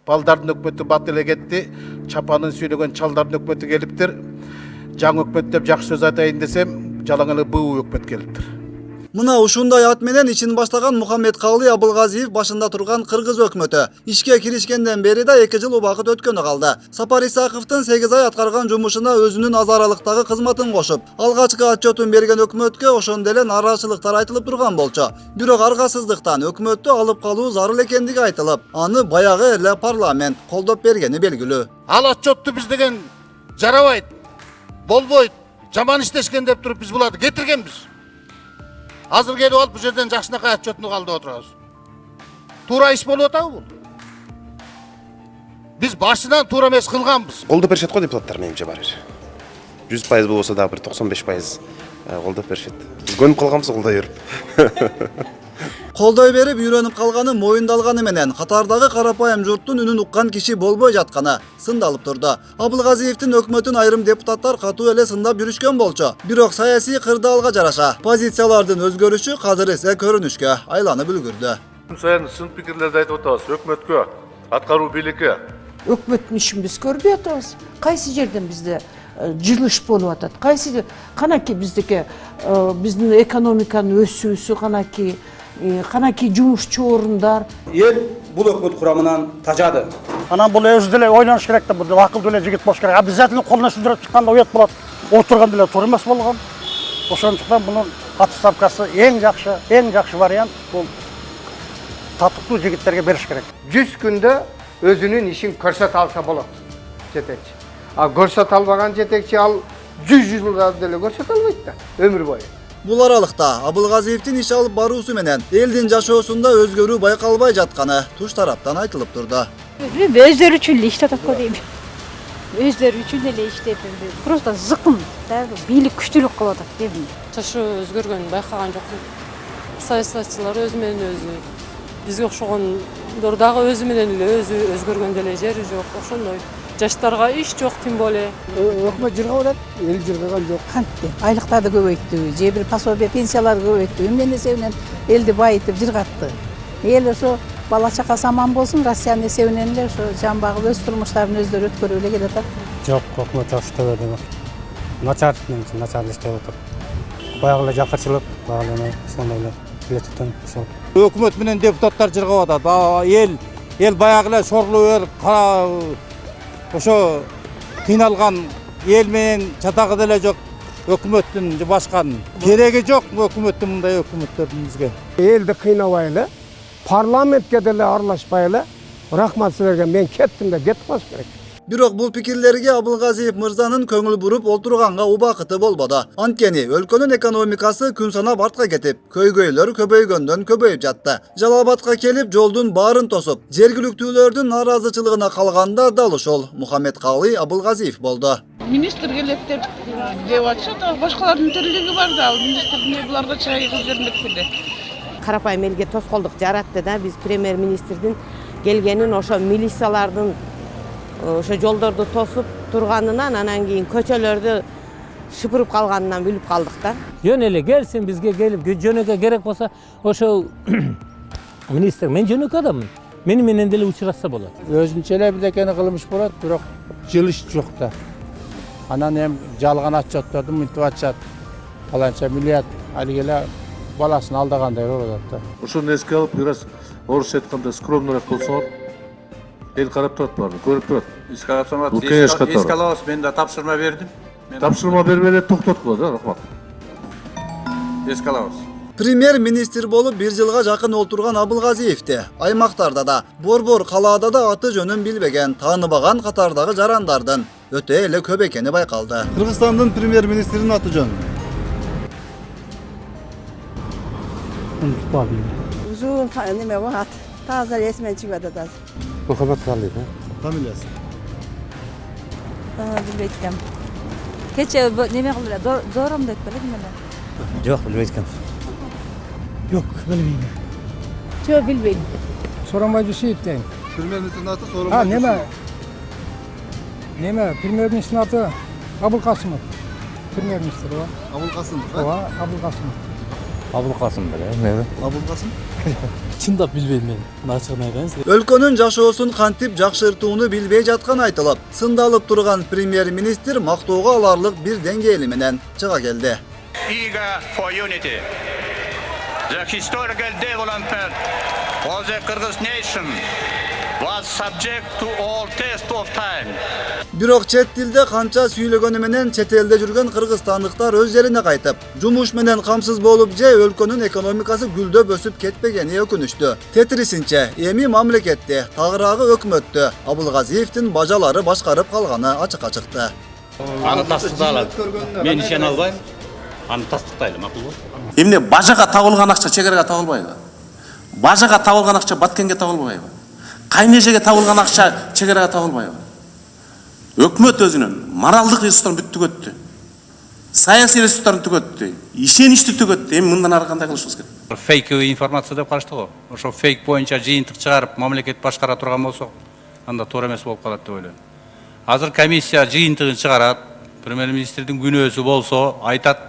Балдардын өкмөтү бат эле кетти. Чапанын сүйлөгөн чалдардын өкмөтү келиптир. Жаңы өкмөт деп жакшы сөз айтайын десем, жалаң эле буу өкмөт келиптир. Мына ушундай ат менен ичин баштаган Мухаммедкалый Абылгазиев башында турган кыргыз өкмөтү ишке киришкенден бери да 2 жыл убакыт өткөнү калды. Сапар Исаковдун 8 ай аткарган жумушуна өзүнүн аз аралыктагы кызматын кошуп, алгачкы отчетун берген өкмөткө ошондо эле нааразычылыктар айтылып турган болчу. Бирок аргасыздыктан өкмөттү алып калуу зарыл экендиги айтылып, аны баягы эле парламент колдоп бергени белгилүү. Ал отчетту биз деген жарабайт, болбойт, жаман иштешкен деп туруп биз буларды кетиргенбиз. Азыр келип алып бу жерден жакшынакай отчетну калдып отурабыз. Туура иш болуп атабы бул? Биз башынан туура эмес кылганбыз. Колдоп беришет го депутаттар менимче баары бир. 100% болбосо да бир 95% колдоп беришет. Биз көнүп калганбыз колдой берип. Колдой берип үйрөнүп калганы моюндалганы менен катардагы карапайым журттун үнүн уккан киши болбой жатканы сындалып турду. Абылгазиевдин өкмөтүн айрым депутаттар катуу эле сындап жүрүшкөн болчу. Бирок саясий кырдаалга жараша позициялардын өзгөрүшү кадыр эсе көрүнүшкө айланып үлгүрдү. Сайын сын пикирлерди айтып атабыз. Өкмөткө, аткаруу бийликке. Өкмөттүн ишин биз көрбөй атабыз. Кайсы жерден бизде жылыш болуп атат? Кайсы канаки биздики биздин экономиканын өсүүсү канаки жумушчу орундар. Эл бул өкмөт курамынан тажады. Анан бул өзү деле ойлоныш керек да, бул акылдуу эле жигит болуш керек. Обязательно колуна сүзүрөп чыкканда уят болот. Отурган деле туура эмес болгон. Ошондуктан мунун отставкасы эң жакшы вариант бул татыктуу жигиттерге бериш керек. 100 күндө өзүнүн ишин көрсөтө алса болот жетекчи. А көрсөтө албаган жетекчи ал 100 жылда деле көрсөтө албайт да, өмүр бою. Бул аралыкта Абылгазиевдин иш алып баруусу менен элдин жашоосунда өзгөрүү байкалбай жатканы туш тараптан айтылып турду. Өздөрү үчүн эле иштеп атат го дейм. Өздөрү үчүн эле иштеп, просто зыкым, бийлик күчтүүлүк кылып атат дейм. Жашоо өзгөргөнүн байкаган жокмун. Саясатчылар өзү менен өзү, бизге окшогондор дагы өзү менен эле өзү өзгөргөн деле жери жок, ошондой. Жаштарга иш жок, тим более. Өкмөт жыргап атат, эл жыргаган жок. Кантты? Айлыктарды көбөйттү, же бир пособие, пенсияларды көбөйттү. Эмне эсебинен элди байытып жыргатты. Эл ошо бала чакасы аман болсун, Россиянын эсебинен эле ошо жан багып өз турмуштарын өздөрү өткөрүп эле келе атат. Жок, өкмөт иштеп атат. Начар иштеп атат. Баягы эле жакырчылык, баягы эле ошондой эле билетиктен ошол. Өкмөт менен депутаттар жыргап атат. Эл баягы эле шорлуу ошо кыйналган эл менен чатагы деле жок. Өкмөттүн башканын кереги жок өкмөттүн мындай өкмөттөрдүн бизге. Элди кыйнабай эле, парламентке деле аралашпай эле, рахмат силерге мен кеттим деп кетип калыш керек. Бирок бул пикирлерге Абылгазиев мырзанын көңүл буруп олтурганга убакыты болбоду. Анткени өлкөнүн экономикасы күн санап артка кетип, көйгөйлөр көбөйгөндөн көбөйүп жатты. Жалал Абадка келип жолдун баарын тосуп, жергиликтүүлөрдүн нааразычылыгына калганда дал ошол Мухаммедкалый Абылгазиев болду. Министр келет деп атышат, башкалардын тирлиги бар да, ал министр буларга чыгып бермек эле. Карапайым элге тоскоолдук жаратты да, биз премьер-министрдин келгенин ошо милициялардын ошо жолдорду тосуп турганынан, анан кийин көчөлөрдү шыпырып калганынан билип калдык да. Жөн эле келсин бизге келип, жөнөкөй керек болсо ошо министр, мен жөнөкөй адаммын. Мени менен деле учурашса болот. Өзүнчө эле бирдекени кылмыш болот, бирок жылыш жок да. Анан эми жалган отчетторду мынтип атышат. Аланча миллиард алиги эле баласын алдагандай болуп атат да. Ошону эске алып, бир аз орусча айтканда скромныйраак болсоңор, эл карап турат баарын, көрүп турат. Эске алабыз, мен да тапшырма бердим. Тапшырма бербей эле токтоткула да, рахмат. Эске алабыз. Премьер-министр болуп 1 жылга жакын олтурган Абылгазиевди аймактарда да, борбор калаада да аты жөнүн билбеген, тааныбаган катардагы жарандардын өтө эле көп экени байкалды. Кыргызстандын премьер-министринин аты жөнү Uzun neme bu hat. Taze resmen çıkmadı da. Мухаммедкалый, да? Фамилиясы? Билбейт. Кече неме кылдыра, дором деп белем мен. Жок, билбейт экен. Yok, bilmeyeyim. Жок, билбейм. Soramaydı Seyit'ten. Премьер-министрдин аты Соромбай. Ha, neme, pремьер-министрдин аты Абылкасымов. Премьер-министр, Абылкасымов, Абылкасымов. Абылкасым беле. Абылкасым? Чындап билбейм мен. Ачыгын айтайын. Өлкөнүн жашоосун кантип жакшыртууну билбей жаткан айтылып, сындалып турган премьер-министр мактоого аларлык бир деңгээли менен чыга келди. Eager for unity. The historical development of the Kyrgyz nation was subject to all tests of time. Бирок чет тилде канча сүйлөгөнү менен чет элде жүргөн кыргызстандыктар өз жерине кайтып, жумуш менен камсыз болуп же өлкөнүн экономикасы гүлдөп өсүп кетпегени өкүнүчтүү. Тетрисинче, эми мамлекетти, тагыраагы өкмөттү Абылгазиевдин бажалары башкарып калганы ачыкка чыкты. Аны тастыктайлы. Мен ишене албайм. Аны тастыктайлы, макулбу? Эмне бажага табылган акча чегарага табылбайбы? Бажага табылган акча Баткенге табылбайбы? Кайнежеге табылган акча чегарага табылбайбы? Өкмөт өзүнүн моралдык ресурстарын бүт түгөттү. Саясий ресурстарын түгөттү. Ишеничти түгөттү. Эми мындан ары кандай кылышыбыз керек? Фейк информация деп карашты го. Ошо фейк боюнча жыйынтык чыгарып, мамлекет башкара турган болсок, анда туура эмес болуп калат деп ойлойм. Азыр комиссия жыйынтыгын чыгарат. Премьер-министрдин күнөөсү болсо айтат.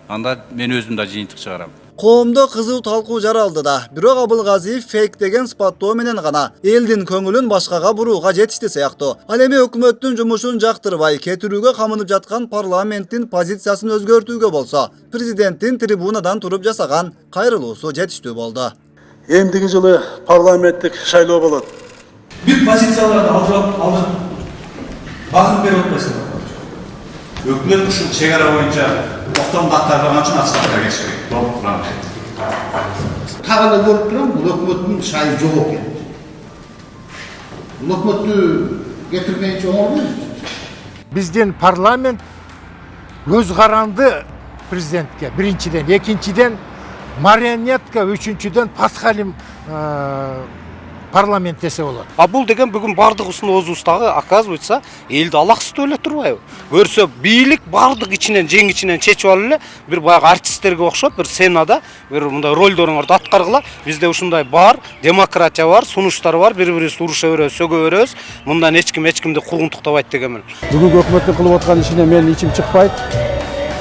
Анда мен өзүм да жыйынтык чыгарам. Коомдо кызуу талкуу жаралды да, бирок Абылгазиев фейк деген сыпаттоо менен гана элдин көңүлүн башкага бурууга жетишти сыяктуу. Ал эми өкмөттүн жумушун жактырбай кетирүүгө камынып жаткан парламенттин позициясын өзгөртүүгө болсо, президенттин трибунадан туруп жасаган кайрылуусу жетиштүү болду. Эмдиги жылы парламенттик шайлоо болот. Бүт позицияларды алдырып багып берип атпайсыңар. Өкмөт ушул чегара боюнча токтомду аткарбаган үчүн отставкага кетиш керек. Тагы да көрүп турам, бул өкмөттүн шайы жок экен. Бул өкмөттү кетирмейинче оңолбойбу? Биздин парламент көз каранды президентке, биринчиден, экинчиден марионетка, үчүнчүдөн пасхалим парламент десе болот. А бул деген бүгүн бардык усунуубуздагы оказывается элди алаксытып эле турбайбы? Көрсө бийлик бардык ичинен жең ичинен чечип алып эле бир баягы артисттерге окшоп бир сценада бир мындай ролдоруңарды аткаргыла. Бизде ушундай бар, демократия бар, сунуштар бар, бири-бирибизди уруша беребиз, сөгө беребиз. Мындан эч кимди куугунтуктабайт дегенмин. Бүгүнкү өкмөттүн кылып аткан ишине мен ичим чыкпайт.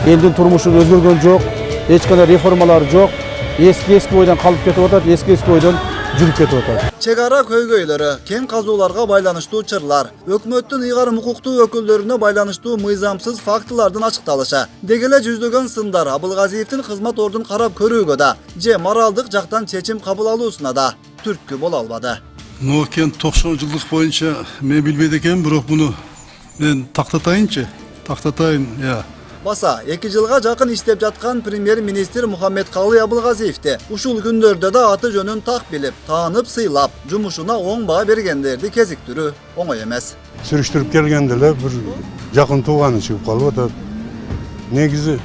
Элдин турмушун өзгөргөн жок, эч кандай реформалар жок. Эски бойдон калып кетип атат, эски бойдон жүрүп кетип атат. Чегара көйгөйлөрү, кен казууларга байланыштуу чырлар, өкмөттүн ыйгарым укуктуу өкүлдөрүнө байланыштуу мыйзамсыз фактылардын ачыкталышы, дегеле жүздөгөн сындар Абылгазиевдин кызмат ордун карап көрүүгө да, же моралдык жактан чечим кабыл алуусуна да түрткү боло албады. Но кен 90 жылдык боюнча мен билбейт экенмин, бирок муну мен тактатайынчы. Баса, 2 жылга жакын иштеп жаткан премьер-министр Мухаммедкалый Абылгазиевди ушул күндөрдө да аты жөнүн так билип, таанып, сыйлап, жумушуна оң баа бергендерди кезиктирүү оңой эмес. Сүрүштүрүп келгенде эле бир жакын тууганы чыгып калып атат. Негизи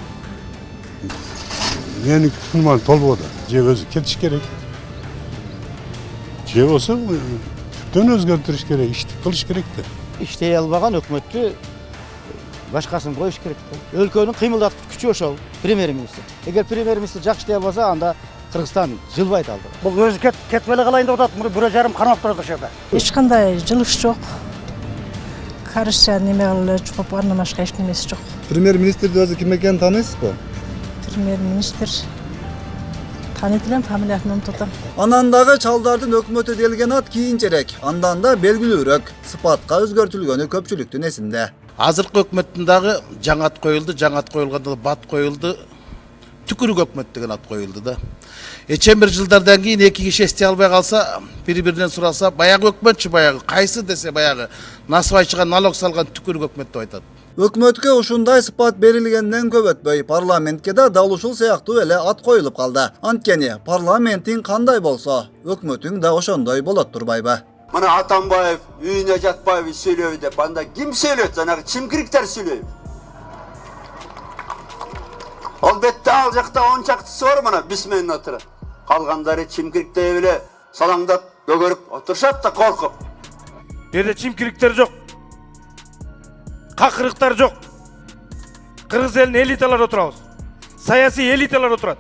менин күнүм толбоду. Же өзү кетиш керек. Же болсо түптөн өзгөртүш керек, иштеп кылыш керек да. Иштей албаган өкмөттү башкасын коюш керек. Өлкөнүн кыймылдаткыч күчү ошол премьер-министр. Эгер премьер-министр жакшы иштей албаса, анда Кыргызстан жылбайт алды. Бул өзү кетип эле калайын деп атат. Муну 1,5 кармап турат ошол жерде. Эч кандай жылыш жок. Карышча неме кылып чукуп, андан башка эч немеси жок. Премьер-министрди өзү ким экенин тааныйсызбы? Премьер-министр тааныйт элем, фамилиясын унутуп атам. Анан дагы чалдардын өкмөтү делген ат кийинчерээк, андан да белгилүүрөөк сыпатка өзгөртүлгөнү көпчүлүктүн эсинде. Азыркы өкмөттүн дагы жаңы ат коюлду, жаңы ат коюлганда бат коюлду. Түкүрүк өкмөт деген ат коюлду да. Эчен бир жылдардан кийин эки киши эстей албай калса, бири-биринен сураса, баягы өкмөтчү баягы, кайсы десе баягы насыбайчыга налог салган түкүрүк өкмөт деп айтат. Өкмөткө ушундай сыпат берилгенден көп өтпөй, парламентке да дал ушул сыяктуу эле ат коюлуп калды. Анткени парламентиң кандай болсо, өкмөтүң да ошондой болот турбайбы? Мына Атамбаев үйүнө жатпайбы сүйлөбү деп, анда ким сүйлөйт? Жанагы чимкириктер сүйлөйбү. Албетте ал жакта 10 чактысы бар, мына бисменин отурат. Калгандары чимкириктей эле салаңдап көгөрүп отурушат да коркуп. Жерде чимкириктер жок. Какырыктар жок. Кыргыз элинин элиталары отурабыз. Саясий элиталар отурат.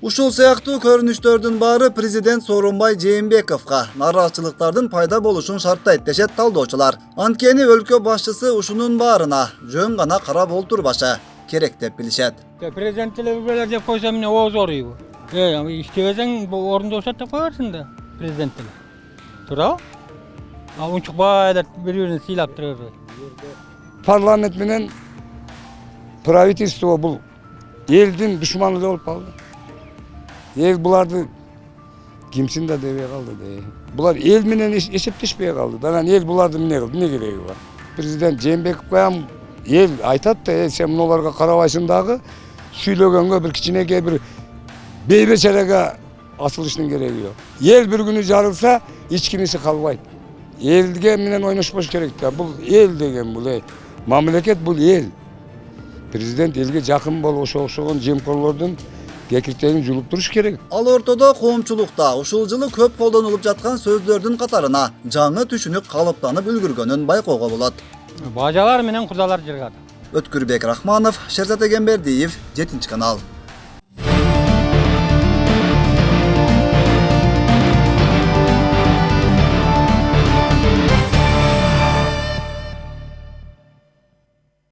Ушул сыяктуу көрүнүштөрдүн баары президент Сооронбай Жээнбековго нааразычылыктардын пайда болушун шарттайт дешет талдоочулар. Анткени өлкө башчысы ушунун баарына жөн гана карап олтурбашы керек деп билишет. Президент телевизиялар деп койсо эмне ооз ооруйбу. İştebesen bu orunda olsa da koyarsın da prezidentine. Tura? Unçukbay da birbirini silap duruyor. Parlament menen pravительство бұл елдің düşmanı болып қалды. Ел бұларды кимсин да дебей қалды. Бұлар ел менен есептешпей қалды. Даган ел бұларды эмне кылды, эмне кереги бар? Президент Жээнбеков коям ел айтат да, сен мыналарга карабайсың дагы, сүйлөгөнгө bir кичинекей bir бейбечереге асылыштын кереги жок. Ел bir күнү жарылса, эч кимиси калбайт. Элге менен ойношпош керек да. Бул эл деген бул мамлекет, бул эл. Президент элге жакын болуп ошогон жемкорлордун кекиртегин жулуп туруш керек. Ал ортодо коомчулукта ушул жылы көп колдонулуп жаткан сөздөрдүн катарына жаңы түшүнүк калыптанып үлгүргөнүн байкоого болот. Бажалар менен кудалар жыргат. Өткүрбек Рахманов, Шерзат Эгембердиев, 7 канал.